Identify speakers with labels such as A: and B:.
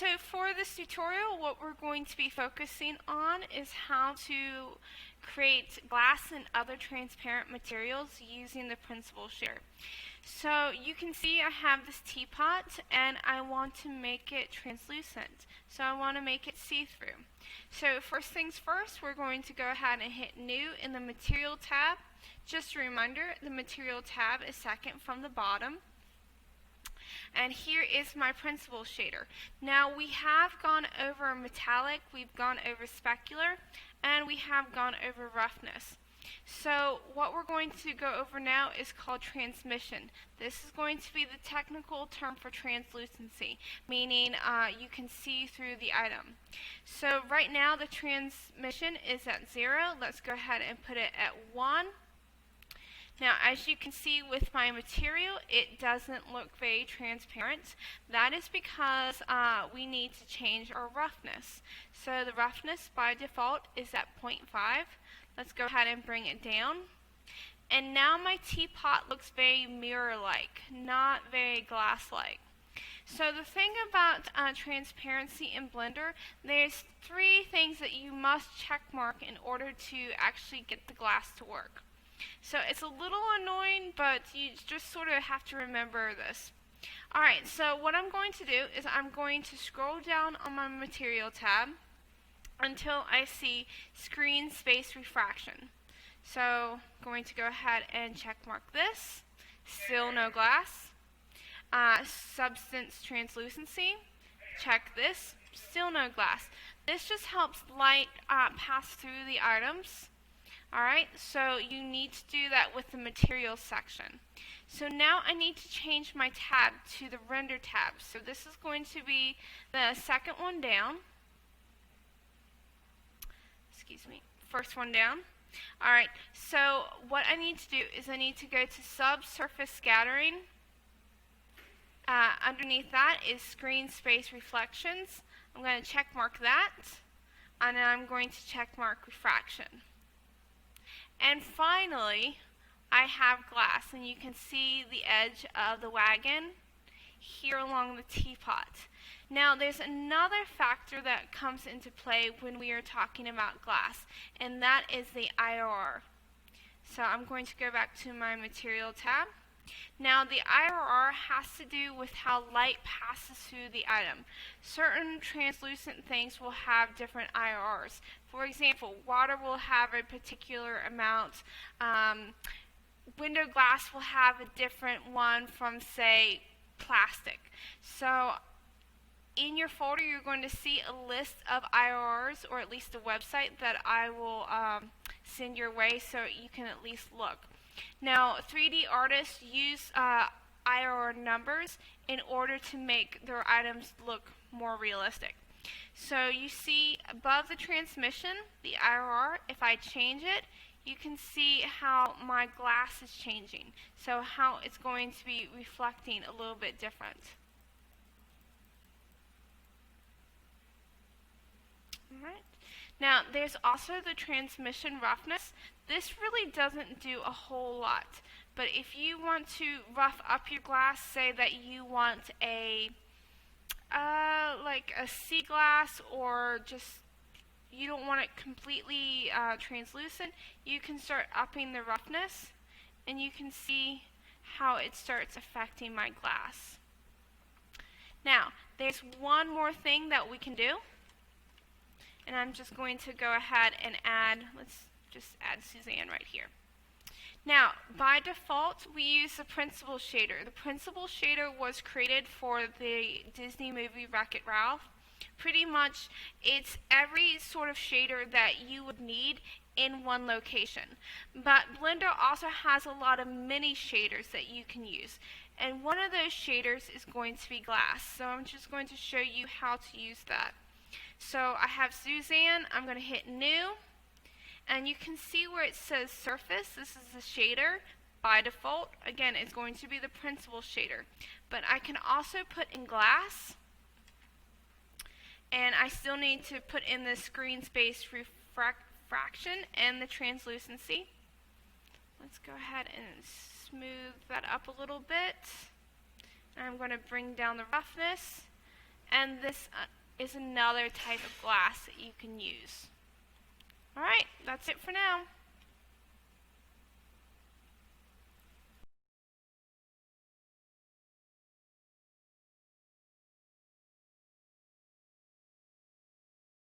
A: So for this tutorial, what we're going to be focusing on is how to create glass and other transparent materials using the Principal Shader. So you can see I have this teapot and I want to make it translucent. So I want to make it see-through. So first things first, we're going to go ahead and hit New in the Material tab. Just a reminder, the Material tab is second from the bottom. And here is my Principal Shader. Now we have gone over metallic, we've gone over specular, and we have gone over roughness. So what we're going to go over now is called transmission. This is going to be the technical term for translucency, meaning you can see through the item. So right now the transmission is at 0. Let's go ahead and put it at 1. Now, as you can see with my material, it doesn't look very transparent. That is because we need to change our roughness. So the roughness by default is at 0.5. Let's go ahead and bring it down. And now my teapot looks very mirror-like, not very glass-like. So the thing about transparency in Blender, there's 3 things that you must check mark in order to actually get the glass to work. So it's a little annoying, but you just sort of have to remember this. Alright, so what I'm going to do is I'm going to scroll down on my Material tab until I see Screen Space Refraction. So I'm going to go ahead and check mark this. Still no glass. Substance Translucency. Check this. Still no glass. This just helps light pass through the items. Alright, so you need to do that with the Materials section. So now I need to change my tab to the Render tab. So this is going to be the second one down. Excuse me, first one down. Alright, so what I need to do is I need to go to Subsurface Scattering. Underneath that is Screen Space Reflections. I'm going to check mark that, and then I'm going to check mark Refraction. And finally, I have glass, and you can see the edge of the wagon here along the teapot. Now, there's another factor that comes into play when we are talking about glass, and that is the IRR. So I'm going to go back to my Material tab. Now, the IRR has to do with how light passes through the item. Certain translucent things will have different IRRs. For example, water will have a particular amount. Window glass will have a different one from, say, plastic. So in your folder, you're going to see a list of IRRs, or at least a website that I will send your way so you can at least look. Now, 3D artists use IRR numbers in order to make their items look more realistic. So you see above the transmission, the IRR, if I change it, you can see how my glass is changing. So how it's going to be reflecting a little bit different. Alright. Now, there's also the transmission roughness. This really doesn't do a whole lot, but if you want to rough up your glass, say that you want like a sea glass, or just you don't want it completely translucent, you can start upping the roughness, and you can see how it starts affecting my glass. Now, there's one more thing that we can do. And I'm just going to go ahead and let's just add Suzanne right here. Now, by default, we use the Principal Shader. The Principal Shader was created for the Disney movie Wreck-It Ralph. Pretty much, it's every sort of shader that you would need in one location. But Blender also has a lot of mini shaders that you can use. And one of those shaders is going to be glass. So I'm just going to show you how to use that. So I have Suzanne, I'm going to hit New, and you can see where it says Surface. This is the shader. By default, again, it's going to be the Principal Shader. But I can also put in glass, and I still need to put in the Screen Space Refraction and the Translucency. Let's go ahead and smooth that up a little bit. And I'm going to bring down the roughness. and this is another type of glass that you can use. Alright, that's it for now.